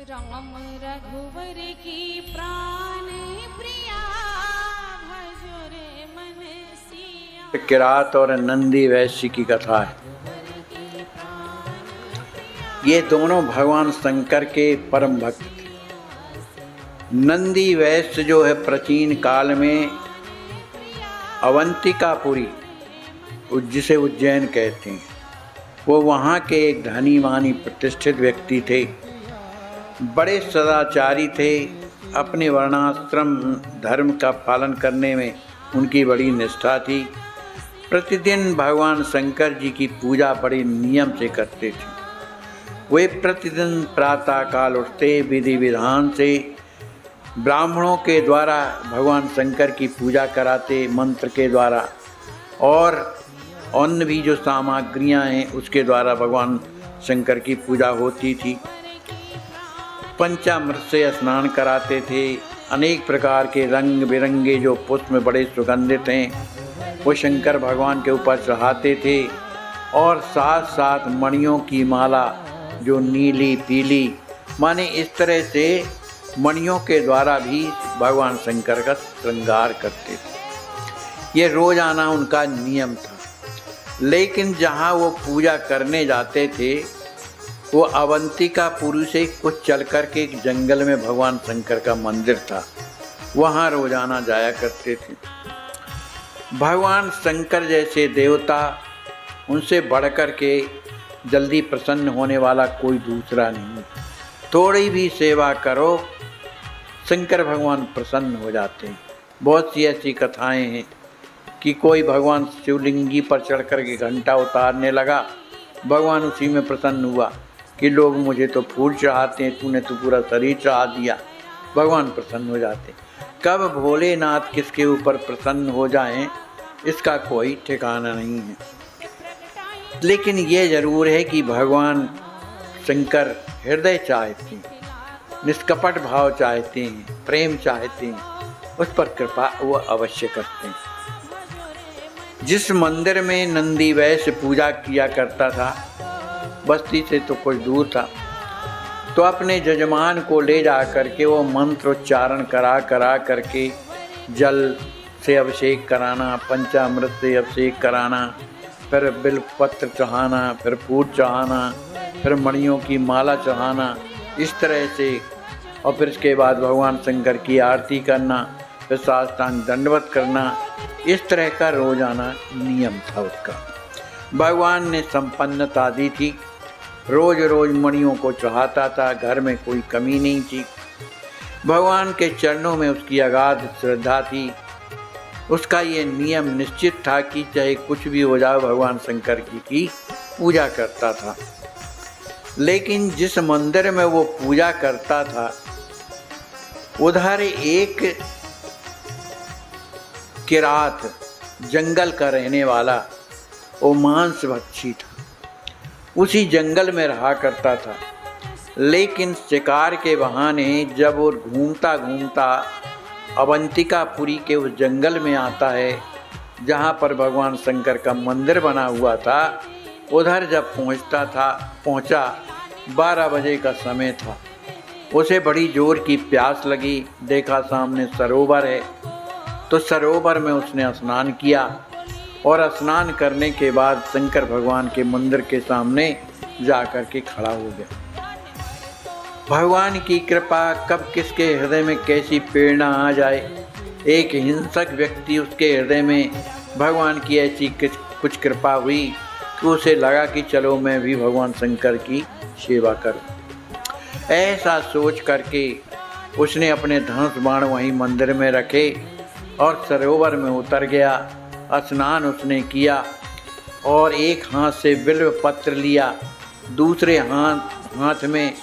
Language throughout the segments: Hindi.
राम रघुवर की प्राण प्रिया भजो रे मन सिया। किरात और नंदी वैश्य की कथा है। ये दोनों भगवान शंकर के परम भक्त थे। नंदी वैश्य जो है प्राचीन काल में अवंतिकापुरी जिसे उज्जैन कहते हैं, वो वहाँ के एक धनी मानी प्रतिष्ठित व्यक्ति थे। बड़े सदाचारी थे। अपने वर्णाश्रम धर्म का पालन करने में उनकी बड़ी निष्ठा थी। प्रतिदिन भगवान शंकर जी की पूजा बड़े नियम से करते थे। वे प्रतिदिन प्रातः काल उठते, विधि विधान से ब्राह्मणों के द्वारा भगवान शंकर की पूजा कराते मंत्र के द्वारा, और अन्य भी जो सामग्रियां हैं उसके द्वारा भगवान शंकर की पूजा होती थी। पंचामृत से स्नान कराते थे। अनेक प्रकार के रंग बिरंगे जो पुष्प में बड़े सुगंधित हैं वो शंकर भगवान के ऊपर चढ़ाते थे, और साथ साथ मणियों की माला जो नीली पीली माने इस तरह से मणियों के द्वारा भी भगवान शंकर का श्रृंगार करते थे। ये रोजाना उनका नियम था। लेकिन जहाँ वो पूजा करने जाते थे वो अवंतिकापुरी से कुछ चल कर के एक जंगल में भगवान शंकर का मंदिर था, वहाँ रोजाना जाया करते थे। भगवान शंकर जैसे देवता, उनसे बढ़कर के जल्दी प्रसन्न होने वाला कोई दूसरा नहीं। थोड़ी भी सेवा करो शंकर भगवान प्रसन्न हो जाते हैं। बहुत सी ऐसी कथाएं हैं कि कोई भगवान शिवलिंगी पर चढ़ कर के घंटा उतारने लगा, भगवान उसी में प्रसन्न हुआ कि लोग मुझे तो फूल चढ़ाते हैं, तूने तो पूरा शरीर चढ़ा दिया। भगवान प्रसन्न हो जाते। कब भोलेनाथ किसके ऊपर प्रसन्न हो जाएं इसका कोई ठिकाना नहीं है। लेकिन ये ज़रूर है कि भगवान शंकर हृदय चाहते हैं, निष्कपट भाव चाहते हैं, प्रेम चाहते हैं, उस पर कृपा वो अवश्य करते हैं। जिस मंदिर में नंदी वैश्य पूजा किया करता था, बस्ती से तो कुछ दूर था, तो अपने जजमान को ले जा करके वो मंत्रोच्चारण करा करके जल से अभिषेक कराना, पंचामृत से अभिषेक कराना, फिर बिल्वपत्र चढ़ाना, फिर फूल चढ़ाना, फिर मणियों की माला चढ़ाना, इस तरह से। और फिर इसके बाद भगवान शंकर की आरती करना, फिर साष्टांग दंडवत करना, इस तरह का रोजाना नियम था उसका। भगवान ने संपन्नता दी थी, रोज रोज मणियों को चढ़ाता था, घर में कोई कमी नहीं थी। भगवान के चरणों में उसकी अगाध श्रद्धा थी। उसका ये नियम निश्चित था कि चाहे कुछ भी हो जाए भगवान शंकर की पूजा करता था। लेकिन जिस मंदिर में वो पूजा करता था उधर एक किरात जंगल का रहने वाला वो मांस भक्षी था। उसी जंगल में रहा करता था। लेकिन शिकार के बहाने जब वो घूमता घूमता अवंतिकापुरी के उस जंगल में आता है जहाँ पर भगवान शंकर का मंदिर बना हुआ था, उधर जब पहुँचा 12 बजे का समय था। उसे बड़ी जोर की प्यास लगी। देखा सामने सरोवर है, तो सरोवर में उसने स्नान किया, और स्नान करने के बाद शंकर भगवान के मंदिर के सामने जा कर के खड़ा हो गया। भगवान की कृपा कब किसके हृदय में कैसी प्रेरणा आ जाए। एक हिंसक व्यक्ति, उसके हृदय में भगवान की ऐसी कुछ कृपा हुई कि उसे लगा कि चलो मैं भी भगवान शंकर की सेवा करूं। ऐसा सोच करके उसने अपने धनुष बाण वहीं मंदिर में रखे और सरोवर में उतर गया। स्नान उसने किया और एक हाथ से बिल्व पत्र लिया, दूसरे हाथ में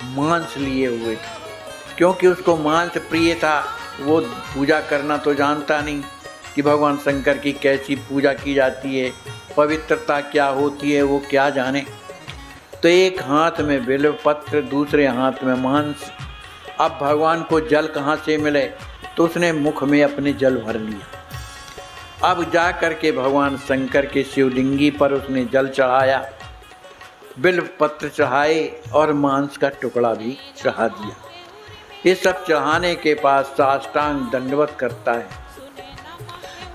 मांस लिए हुए थे। क्योंकि उसको मांस प्रिय था, वो पूजा करना तो जानता नहीं कि भगवान शंकर की कैसी पूजा की जाती है, पवित्रता क्या होती है, वो क्या जाने। तो एक हाथ में बिल्व पत्र, दूसरे हाथ में मांस। अब भगवान को जल कहाँ से मिले, तो उसने मुख में अपने जल भर लिया। अब जा कर के भगवान शंकर के शिवलिंगी पर उसने जल चढ़ाया बिल्व पत्र चढ़ाए और मांस का टुकड़ा भी चढ़ा दिया। ये सब चढ़ाने के बाद साष्टांग दंडवत करता है।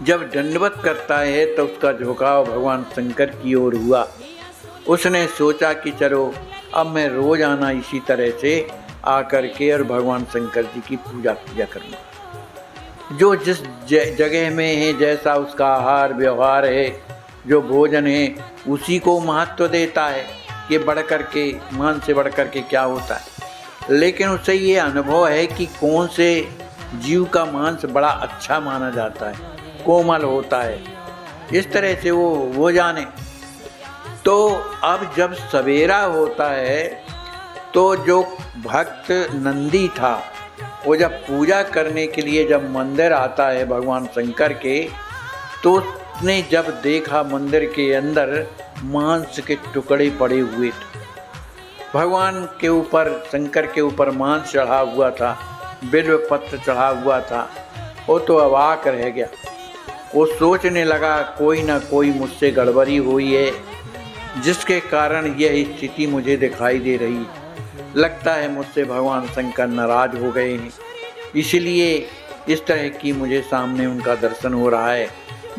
जब दंडवत करता है तो उसका झुकाव भगवान शंकर की ओर हुआ। उसने सोचा कि चलो अब मैं रोजाना इसी तरह से आकर के और भगवान शंकर जी की पूजा किया करूँगा। जो जिस जगह में है, जैसा उसका आहार व्यवहार है, जो भोजन है, उसी को महत्व देता है। ये बढ़ कर के मान से बढ़ कर के क्या होता है। लेकिन उससे ये अनुभव है कि कौन से जीव का मांस बड़ा अच्छा माना जाता है, कोमल होता है, इस तरह से वो जाने। तो अब जब सवेरा होता है तो जो भक्त नंदी था वो जब पूजा करने के लिए जब मंदिर आता है भगवान शंकर के, तो उसने जब देखा मंदिर के अंदर मांस के टुकड़े पड़े हुए थे। भगवान के ऊपर, शंकर के ऊपर मांस चढ़ा हुआ था, बिल्व पत्र चढ़ा हुआ था। वो तो अवाक रह गया। वो सोचने लगा कोई ना कोई मुझसे गड़बड़ी हुई है, जिसके कारण यह स्थिति मुझे दिखाई दे रही है। लगता है मुझसे भगवान शंकर नाराज हो गए हैं, इसलिए इस तरह की मुझे सामने उनका दर्शन हो रहा है।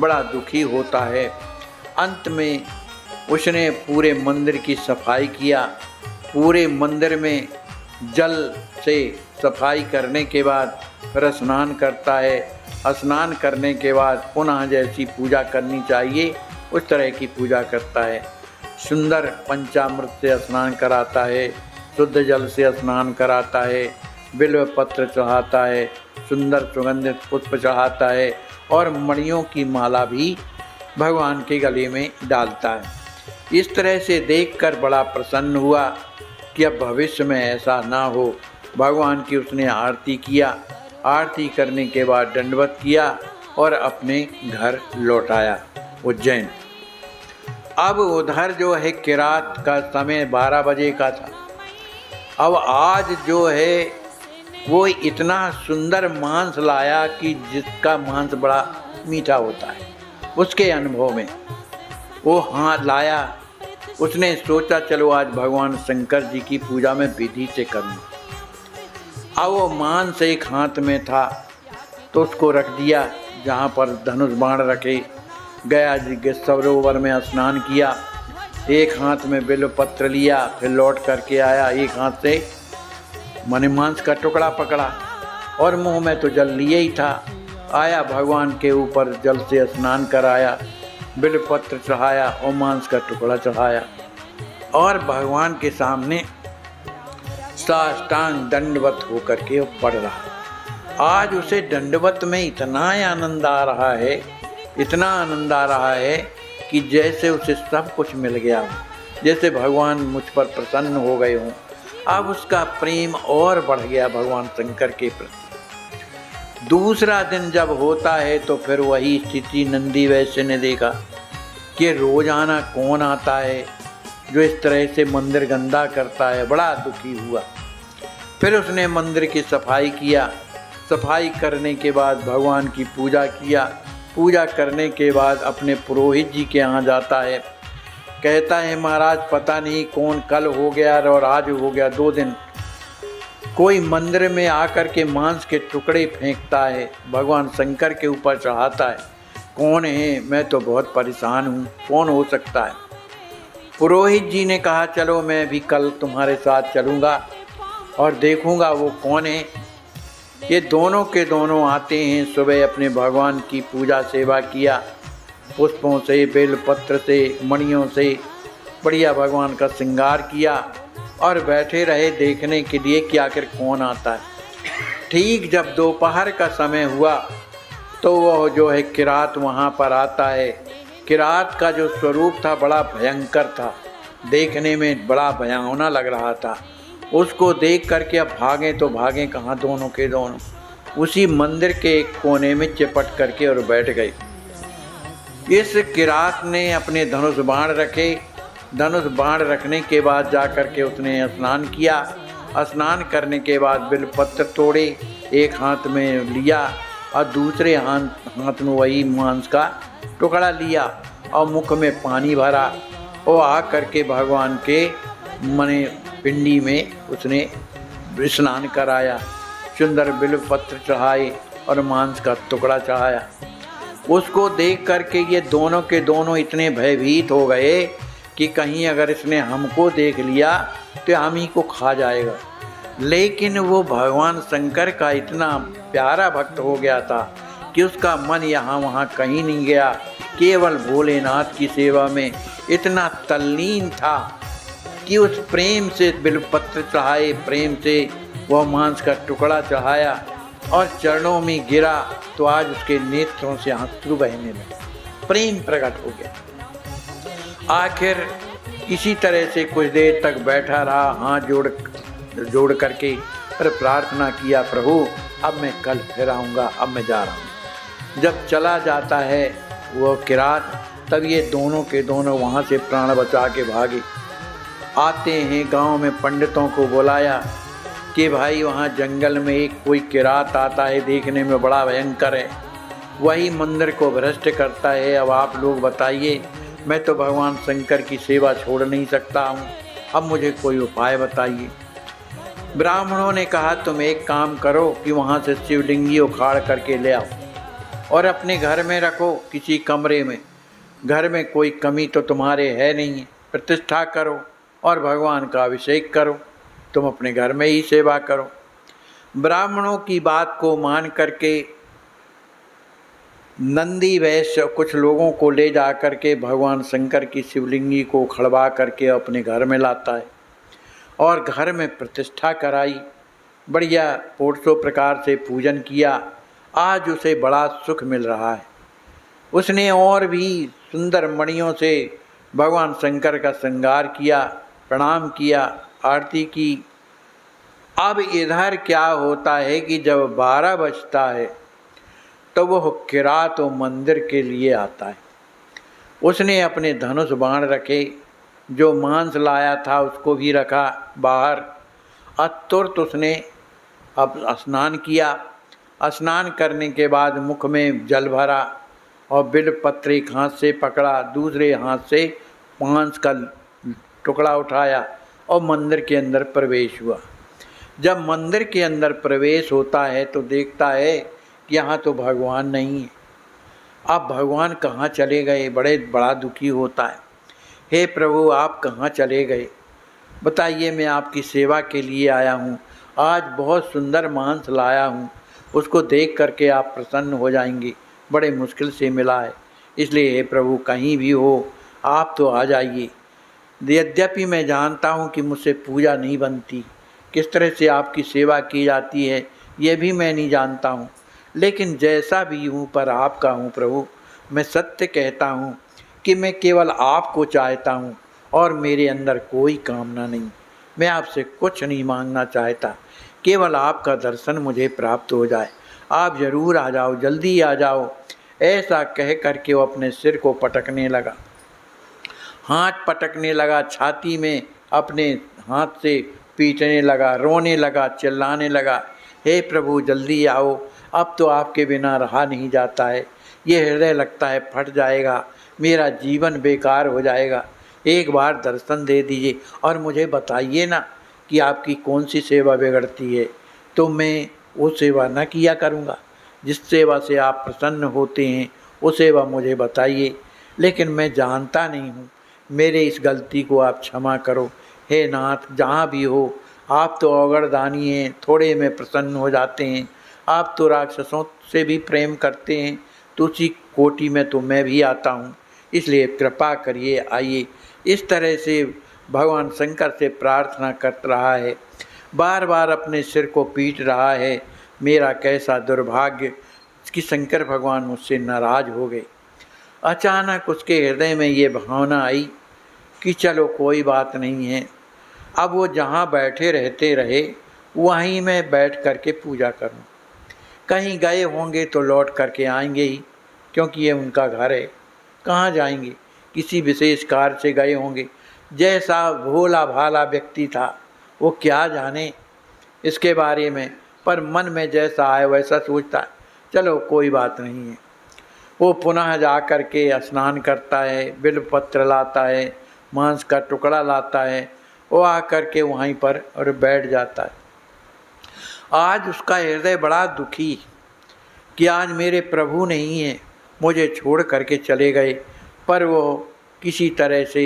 बड़ा दुखी होता है। अंत में उसने पूरे मंदिर की सफाई किया। पूरे मंदिर में जल से सफाई करने के बाद फिर स्नान करता है। स्नान करने के बाद पुनः जैसी पूजा करनी चाहिए उस तरह की पूजा करता है। सुंदर पंचामृत से स्नान कराता है, शुद्ध जल से स्नान कराता है, बिल्व पत्र चढ़ाता है, सुंदर सुगंधित पुष्प चढ़ाता है और मणियों की माला भी भगवान के गले में डालता है। इस तरह से देखकर बड़ा प्रसन्न हुआ कि अब भविष्य में ऐसा ना हो। भगवान की उसने आरती किया। आरती करने के बाद दंडवत किया और अपने घर लौट आया उज्जैन। अब उधर जो है किरात का समय 12 बजे का था। अब आज जो है वो इतना सुंदर मांस लाया कि जिसका मांस बड़ा मीठा होता है, उसके अनुभव में वो लाया। उसने सोचा चलो आज भगवान शंकर जी की पूजा में विधि से करूँ। अब वो मांस एक हाथ में था तो उसको रख दिया जहाँ पर धनुष बाण रखे। गया जी के सरोवर में स्नान किया। एक हाथ में बिल्व पत्र लिया, फिर लौट करके आया। एक हाथ से मैंने मांस का टुकड़ा पकड़ा और मुंह में तो जल लिए ही था। आया भगवान के ऊपर जल से स्नान कराया, बिल्व पत्र चढ़ाया और मांस का टुकड़ा चढ़ाया और भगवान के सामने साष्टांग दंडवत होकर के पड़ रहा। आज उसे दंडवत में इतना आनंद आ रहा है, इतना आनंद आ रहा है कि जैसे उसे सब कुछ मिल गया हो, जैसे भगवान मुझ पर प्रसन्न हो गए हों। अब उसका प्रेम और बढ़ गया भगवान शंकर के प्रति। दूसरा दिन जब होता है तो फिर वही स्थिति नंदी वैश्य ने देखा कि रोजाना कौन आता है जो इस तरह से मंदिर गंदा करता है। बड़ा दुखी हुआ। फिर उसने मंदिर की सफाई किया। सफाई करने के बाद भगवान की पूजा किया। पूजा करने के बाद अपने पुरोहित जी के यहाँ जाता है। कहता है महाराज पता नहीं कौन कल हो गया और आज हो गया, 2 दिन कोई मंदिर में आकर के मांस के टुकड़े फेंकता है, भगवान शंकर के ऊपर चढ़ाता है। कौन है? मैं तो बहुत परेशान हूँ, कौन हो सकता है? पुरोहित जी ने कहा चलो मैं भी कल तुम्हारे साथ चलूँगा और देखूँगा वो कौन है। ये दोनों के दोनों आते हैं। सुबह अपने भगवान की पूजा सेवा किया, पुष्पों से, बेलपत्र से, मणियों से बढ़िया भगवान का श्रृंगार किया और बैठे रहे देखने के लिए कि आखिर कौन आता है। ठीक जब दोपहर का समय हुआ तो वह जो है किरात वहाँ पर आता है। किरात का जो स्वरूप था बड़ा भयंकर था, देखने में बड़ा भयावना लग रहा था। उसको देख करके अब भागें तो भागें कहाँ, दोनों के दोनों उसी मंदिर के एक कोने में चिपट करके और बैठ गए। इस किरात ने अपने धनुष बाण रखे। धनुष बाण रखने के बाद जा कर के उसने स्नान किया। स्नान करने के बाद बिलपत्र तोड़े, एक हाथ में लिया और दूसरे हाथ में वही मांस का टुकड़ा लिया और मुख में पानी भरा वो आ करके भगवान के मने पिंडी में उसने स्नान कराया, सुंदर बिल्व पत्र चढ़ाए और मांस का टुकड़ा चढ़ाया। उसको देख करके ये दोनों के दोनों इतने भयभीत हो गए कि कहीं अगर इसने हमको देख लिया तो हम ही को खा जाएगा। लेकिन वो भगवान शंकर का इतना प्यारा भक्त हो गया था कि उसका मन यहाँ वहाँ कहीं नहीं गया, केवल भोलेनाथ की सेवा में इतना तल्लीन था कि उस प्रेम से बिल्वपत्र चढ़ाए, प्रेम से वह मांस का टुकड़ा चढ़ाया और चरणों में गिरा तो आज उसके नेत्रों से आंसू बहने लगे, प्रेम प्रकट हो गया। आखिर इसी तरह से कुछ देर तक बैठा रहा, हाथ जोड़ करके पर प्रार्थना किया, प्रभु अब मैं कल फिर आऊँगा, अब मैं जा रहा हूँ। जब चला जाता है वो किरात, तब ये दोनों के दोनों वहाँ से प्राण बचा के भागे। आते हैं गांव में पंडितों को बुलाया कि भाई वहाँ जंगल में एक कोई किरात आता है, देखने में बड़ा भयंकर है, वही मंदिर को भ्रष्ट करता है। अब आप लोग बताइए, मैं तो भगवान शंकर की सेवा छोड़ नहीं सकता हूँ, अब मुझे कोई उपाय बताइए। ब्राह्मणों ने कहा तुम एक काम करो कि वहाँ से शिवलिंगी उखाड़ करके ले आओ और अपने घर में रखो, किसी कमरे में। घर में कोई कमी तो तुम्हारे है नहीं, प्रतिष्ठा करो और भगवान का अभिषेक करो, तुम अपने घर में ही सेवा करो। ब्राह्मणों की बात को मान करके नंदी वैश्य कुछ लोगों को ले जा करके भगवान शंकर की शिवलिंगी को खड़वा करके अपने घर में लाता है और घर में प्रतिष्ठा कराई, बढ़िया पोटसो प्रकार से पूजन किया। आज उसे बड़ा सुख मिल रहा है। उसने और भी सुंदर मणियों से भगवान शंकर का श्रृंगार किया, प्रणाम किया, आरती की। अब इधर क्या होता है कि जब 12 बजता है तो वह किरात मंदिर के लिए आता है। उसने अपने धनुष बाण रखे, जो मांस लाया था उसको भी रखा बाहर। तुरंत उसने अब स्नान किया। स्नान करने के बाद मुख में जल भरा और बिल्वपत्र एक हाथ से पकड़ा, दूसरे हाथ से मांस का टुकड़ा उठाया और मंदिर के अंदर प्रवेश हुआ। जब मंदिर के अंदर प्रवेश होता है तो देखता है कि यहाँ तो भगवान नहीं है। अब भगवान कहाँ चले गए, बड़ा दुखी होता है। हे प्रभु आप कहाँ चले गए, बताइए, मैं आपकी सेवा के लिए आया हूँ, आज बहुत सुंदर मांस लाया हूँ, उसको देख करके आप प्रसन्न हो जाएंगे, बड़े मुश्किल से मिला है, इसलिए हे प्रभु कहीं भी हो आप तो आ जाइए। यद्यपि मैं जानता हूँ कि मुझसे पूजा नहीं बनती, किस तरह से आपकी सेवा की जाती है ये भी मैं नहीं जानता हूँ, लेकिन जैसा भी हूँ पर आपका हूँ प्रभु। मैं सत्य कहता हूँ कि मैं केवल आपको चाहता हूँ और मेरे अंदर कोई कामना नहीं, मैं आपसे कुछ नहीं मांगना चाहता, केवल आपका दर्शन मुझे प्राप्त हो जाए, आप ज़रूर आ जाओ, जल्दी आ जाओ। ऐसा कह करके वो अपने सिर को पटकने लगा, हाथ पटकने लगा, छाती में अपने हाथ से पीटने लगा, रोने लगा, चिल्लाने लगा, हे प्रभु जल्दी आओ, अब तो आपके बिना रहा नहीं जाता है, ये हृदय लगता है फट जाएगा, मेरा जीवन बेकार हो जाएगा, एक बार दर्शन दे दीजिए और मुझे बताइए ना कि आपकी कौन सी सेवा बिगड़ती है, तो मैं वो सेवा न किया करूँगा, जिस सेवा से आप प्रसन्न होते हैं वो सेवा मुझे बताइए, लेकिन मैं जानता नहीं हूँ, मेरे इस गलती को आप क्षमा करो। हे नाथ जहाँ भी हो, आप तो अवगढ़दानी हैं, थोड़े में प्रसन्न हो जाते हैं, आप तो राक्षसों से भी प्रेम करते हैं, तो उसी कोटि में तो मैं भी आता हूँ, इसलिए कृपा करिए आइए। इस तरह से भगवान शंकर से प्रार्थना कर रहा है, बार बार अपने सिर को पीट रहा है, मेरा कैसा दुर्भाग्य कि शंकर भगवान मुझसे नाराज़ हो गए। अचानक उसके हृदय में ये भावना आई कि चलो कोई बात नहीं है, अब वो जहाँ बैठे रहते रहे वहीं मैं बैठ करके पूजा करूं, कहीं गए होंगे तो लौट करके आएंगे ही, क्योंकि ये उनका घर है, कहाँ जाएंगे, किसी विशेष कार्य से गए होंगे। जैसा भोला भाला व्यक्ति था वो क्या जाने इसके बारे में, पर मन में जैसा आए वैसा सोचता है, चलो कोई बात नहीं है। वो पुनः जा कर के स्नान करता है, बिल्वपत्र लाता है, मांस का टुकड़ा लाता है, वो आकर के वहीं पर और बैठ जाता है। आज उसका हृदय बड़ा दुखी कि आज मेरे प्रभु नहीं है, मुझे छोड़ करके चले गए। पर वो किसी तरह से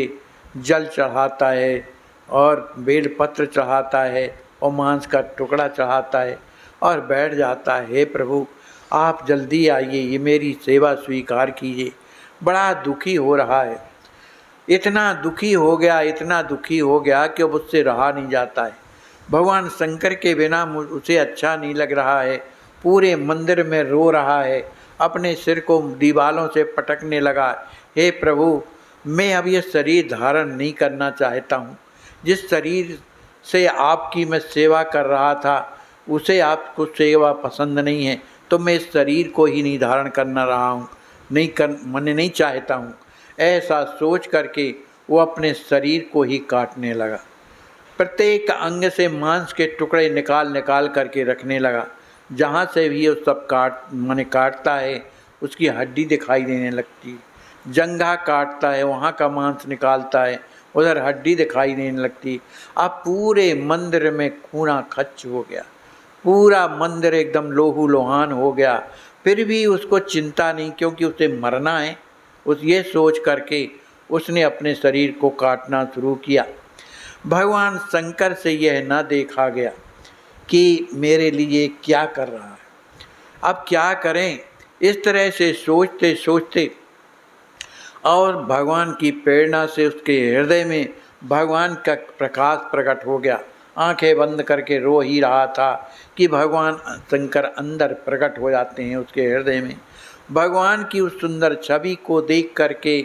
जल चढ़ाता है और बेलपत्र चढ़ाता है और मांस का टुकड़ा चढ़ाता है और बैठ जाता है। हे प्रभु, आप जल्दी आइए, ये मेरी सेवा स्वीकार कीजिए। बड़ा दुखी हो रहा है, इतना दुखी हो गया, इतना दुखी हो गया कि अब उससे रहा नहीं जाता है। भगवान शंकर के बिना उसे अच्छा नहीं लग रहा है। पूरे मंदिर में रो रहा है, अपने सिर को दीवालों से पटकने लगा। हे प्रभु, मैं अब ये शरीर धारण नहीं करना चाहता हूँ। जिस शरीर से आपकी मैं सेवा कर रहा था, उसे आपको सेवा पसंद नहीं है, तो मैं इस शरीर को ही नहीं धारण करना रहा हूँ, मैं नहीं चाहता हूँ। ऐसा सोच करके वो अपने शरीर को ही काटने लगा। प्रत्येक अंग से मांस के टुकड़े निकाल निकाल करके रखने लगा। जहाँ से भी वो सब काटता है, उसकी हड्डी दिखाई देने लगती है। जंघा काटता है, वहाँ का मांस निकालता है, उधर हड्डी दिखाई देने लगती। अब पूरे मंदिर में खूना खच्च हो गया, पूरा मंदिर एकदम लोहू लोहान हो गया। फिर भी उसको चिंता नहीं, क्योंकि उसे मरना है। उस ये सोच करके उसने अपने शरीर को काटना शुरू किया। भगवान शंकर से यह न देखा गया कि मेरे लिए क्या कर रहा है, अब क्या करें। इस तरह से सोचते सोचते और भगवान की प्रेरणा से उसके हृदय में भगवान का प्रकाश प्रकट हो गया। आंखें बंद करके रो ही रहा था कि भगवान शंकर अंदर प्रकट हो जाते हैं उसके हृदय में। भगवान की उस सुंदर छवि को देख करके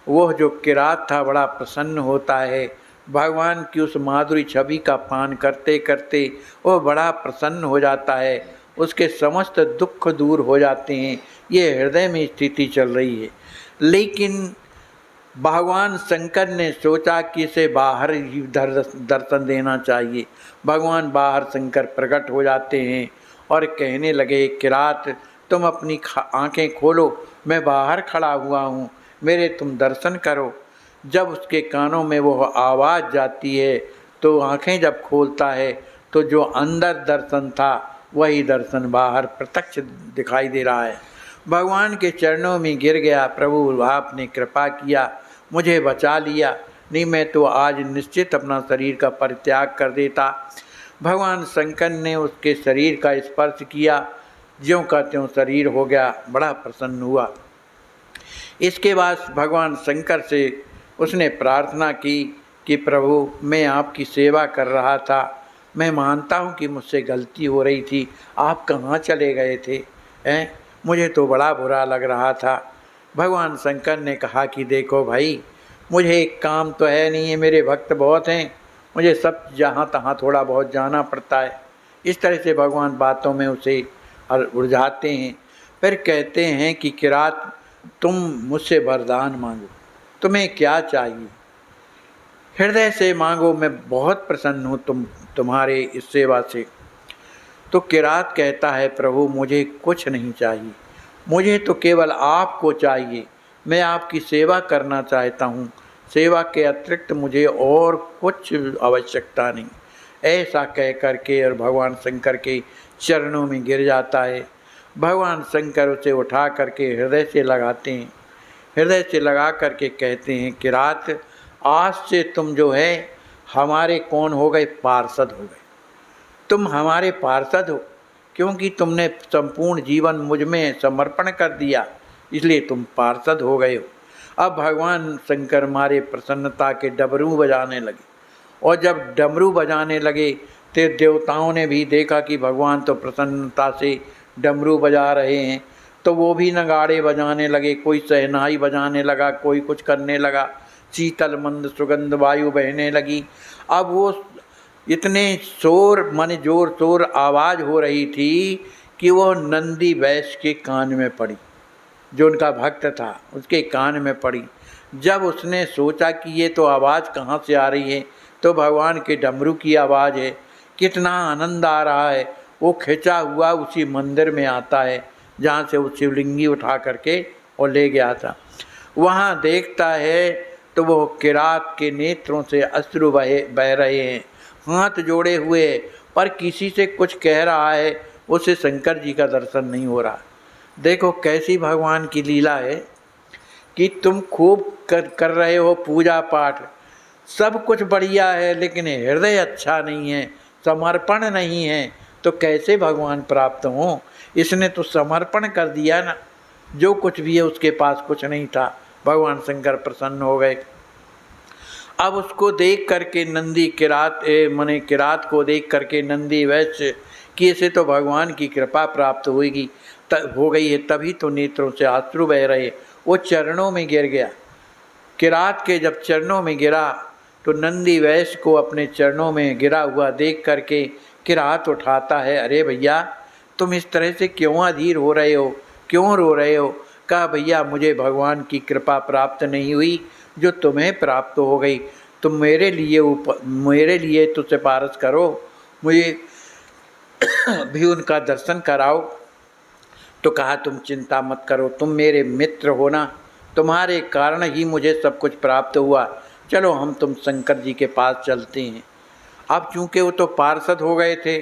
वह जो किरात था बड़ा प्रसन्न होता है। भगवान की उस माधुरी छवि का पान करते करते वह बड़ा प्रसन्न हो जाता है, उसके समस्त दुख दूर हो जाते हैं। ये हृदय में स्थिति चल रही है। लेकिन भगवान शंकर ने सोचा कि इसे बाहर ही दर्शन देना चाहिए। भगवान बाहर शंकर प्रकट हो जाते हैं और कहने लगे, किरात, तुम अपनी आंखें खोलो, मैं बाहर खड़ा हुआ हूँ, मेरे तुम दर्शन करो। जब उसके कानों में वो आवाज़ जाती है तो आंखें जब खोलता है तो जो अंदर दर्शन था वही दर्शन बाहर प्रत्यक्ष दिखाई दे रहा है। भगवान के चरणों में गिर गया, प्रभु आपने कृपा किया, मुझे बचा लिया, नहीं मैं तो आज निश्चित अपना शरीर का परित्याग कर देता। भगवान शंकर ने उसके शरीर का स्पर्श किया, ज्यों का त्यों शरीर हो गया, बड़ा प्रसन्न हुआ। इसके बाद भगवान शंकर से उसने प्रार्थना की कि प्रभु, मैं आपकी सेवा कर रहा था, मैं मानता हूँ कि मुझसे गलती हो रही थी, आप कहाँ चले गए थे हैं, मुझे तो बड़ा बुरा लग रहा था। भगवान शंकर ने कहा कि देखो भाई, मुझे एक काम तो है नहीं है, मेरे भक्त बहुत हैं, मुझे सब जहाँ तहाँ थोड़ा बहुत जाना पड़ता है। इस तरह से भगवान बातों में उसे उलझाते हैं। फिर कहते हैं कि किरात, तुम मुझसे वरदान मांगो, तुम्हें क्या चाहिए, हृदय से मांगो, मैं बहुत प्रसन्न हूँ तुम्हारे इस सेवा से। तो किरात कहता है, प्रभु मुझे कुछ नहीं चाहिए, मुझे तो केवल आपको चाहिए, मैं आपकी सेवा करना चाहता हूँ, सेवा के अतिरिक्त मुझे और कुछ आवश्यकता नहीं। ऐसा कह करके और भगवान शंकर के चरणों में गिर जाता है। भगवान शंकर उसे उठा करके हृदय से लगाते हैं, हृदय से लगा करके कहते हैं, किरात, आज से तुम जो है हमारे कौन हो गए, पार्षद हो गए। तुम हमारे पार्षद हो, क्योंकि तुमने संपूर्ण जीवन मुझ में समर्पण कर दिया, इसलिए तुम पार्षद हो गए हो। अब भगवान शंकर मारे प्रसन्नता के डमरू बजाने लगे, और जब डमरू बजाने लगे तो देवताओं ने भी देखा कि भगवान तो प्रसन्नता से डमरू बजा रहे हैं, तो वो भी नगाड़े बजाने लगे, कोई शहनाई बजाने लगा, कोई कुछ करने लगा, शीतल मंद सुगंध वायु बहने लगी। अब वो इतने शोर माने जोर शोर आवाज़ हो रही थी कि वो नंदी वैश्य के कान में पड़ी, जो उनका भक्त था उसके कान में पड़ी। जब उसने सोचा कि ये तो आवाज़ कहाँ से आ रही है, तो भगवान के डमरू की आवाज़ है, कितना आनंद आ रहा है। वो खिंचा हुआ उसी मंदिर में आता है जहाँ से वो शिवलिंगी उठा करके और ले गया था। वहाँ देखता है तो वो किरात के नेत्रों से अश्रु बह रहे हैं, हाथ जोड़े हुए, पर किसी से कुछ कह रहा है, उसे शंकर जी का दर्शन नहीं हो रहा। देखो कैसी भगवान की लीला है कि तुम खूब कर रहे हो पूजा पाठ, सब कुछ बढ़िया है, लेकिन हृदय अच्छा नहीं है, समर्पण नहीं है, तो कैसे भगवान प्राप्त हों। इसने तो समर्पण कर दिया ना, जो कुछ भी है उसके पास कुछ नहीं था। भगवान शंकर प्रसन्न हो गए। अब उसको देख करके नंदी किरात को देख करके नंदी वैश्य कि इसे तो भगवान की कृपा प्राप्त होगी हो गई है, तभी तो नेत्रों से अश्रु बह रहे। वो चरणों में गिर गया। किरात के जब चरणों में गिरा तो नंदी वैश्य को अपने चरणों में गिरा हुआ देख करके किरात उठाता है, अरे भैया तुम इस तरह से क्यों अधीर हो रहे हो, क्यों रो रहे हो। कहा भैया मुझे भगवान की कृपा प्राप्त नहीं हुई जो तुम्हें प्राप्त हो गई, तुम मेरे लिए तो सिफारिश करो, मुझे भी उनका दर्शन कराओ। तो कहा तुम चिंता मत करो, तुम मेरे मित्र हो ना, तुम्हारे कारण ही मुझे सब कुछ प्राप्त हुआ, चलो हम तुम शंकर जी के पास चलते हैं। अब चूँकि वो तो पार्षद हो गए थे,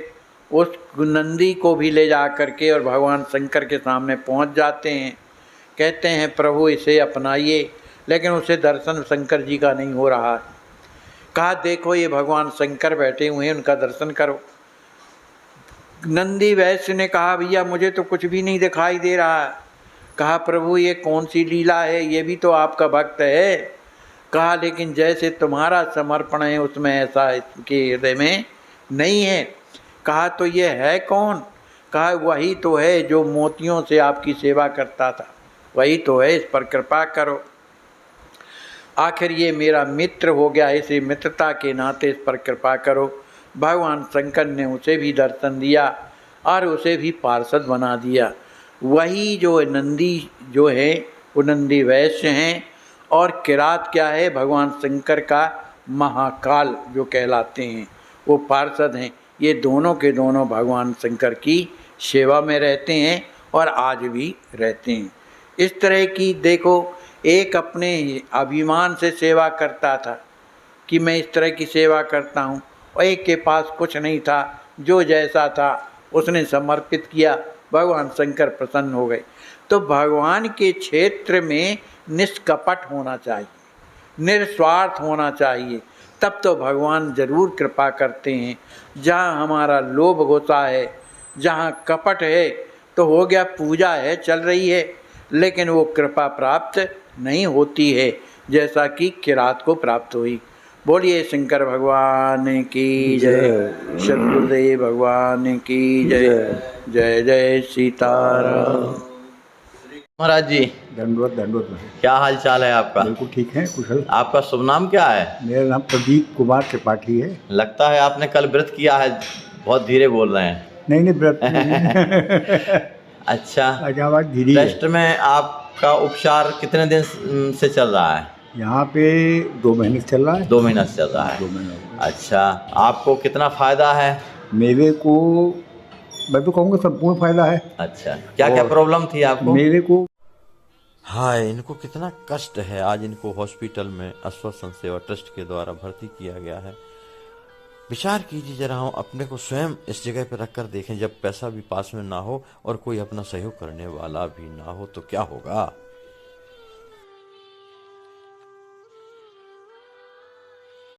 उस नंदी को भी ले जा करके और भगवान शंकर के सामने पहुंच जाते हैं। कहते हैं प्रभु इसे अपनाइए, लेकिन उसे दर्शन शंकर जी का नहीं हो रहा। कहा देखो ये भगवान शंकर बैठे हुए हैं, उनका दर्शन करो। नंदी वैश्य ने कहा भैया मुझे तो कुछ भी नहीं दिखाई दे रहा। कहा प्रभु ये कौन सी लीला है, ये भी तो आपका भक्त है। कहा लेकिन जैसे तुम्हारा समर्पण है उसमें ऐसा इसके हृदय में नहीं है। कहा तो ये है कौन। कहा वही तो है जो मोतियों से आपकी सेवा करता था, वही तो है, इस पर कृपा करो। आखिर ये मेरा मित्र हो गया, इसे मित्रता के नाते इस पर कृपा करो। भगवान शंकर ने उसे भी दर्शन दिया और उसे भी पार्षद बना दिया। वही जो नंदी जो है वो नंदी वैश्य हैं, और किरात क्या है, भगवान शंकर का महाकाल जो कहलाते हैं, वो पार्षद हैं। ये दोनों के दोनों भगवान शंकर की सेवा में रहते हैं और आज भी रहते हैं। इस तरह की देखो, एक अपने अभिमान से सेवा करता था कि मैं इस तरह की सेवा करता हूँ, और एक के पास कुछ नहीं था, जो जैसा था उसने समर्पित किया, भगवान शंकर प्रसन्न हो गए। तो भगवान के क्षेत्र में निष्कपट होना चाहिए, निस्वार्थ होना चाहिए, तब तो भगवान जरूर कृपा करते हैं। जहाँ हमारा लोभ होता है, जहाँ कपट है, तो हो गया पूजा है चल रही है, लेकिन वो कृपा प्राप्त नहीं होती है, जैसा कि किरात को प्राप्त हुई। बोलिए शंकर भगवान की जय, सद्गुरुदेव भगवान की जय। जय जय सीताराम। महाराज जी दंडवत दंडवत। क्या हाल चाल है आपका? बिल्कुल ठीक है, कुशल। आपका शुभ नाम क्या है? मेरा नाम प्रदीप कुमार त्रिपाठी है। लगता है आपने कल व्रत किया है, बहुत धीरे बोल रहे हैं। नहीं व्रत नहीं। अच्छा, धीरे। टेस्ट में आपका उपचार कितने दिन से चल रहा है? यहाँ पे 2 महीने से चल रहा है। 2 महीना से चल रहा है। 2 महीने। अच्छा, आपको कितना फायदा है? मेरे को मैं तो कहूँगा संपूर्ण फायदा है। अच्छा, क्या क्या प्रॉब्लम थी आपको? मेरे को हाय, इनको कितना कष्ट है। आज इनको हॉस्पिटल में आश्वासन सेवा ट्रस्ट के द्वारा भर्ती किया गया है। विचार कीजिए जरा, हम अपने को स्वयं इस जगह पर रख कर देखें, जब पैसा भी पास में ना हो और कोई अपना सहयोग करने वाला भी ना हो तो क्या होगा।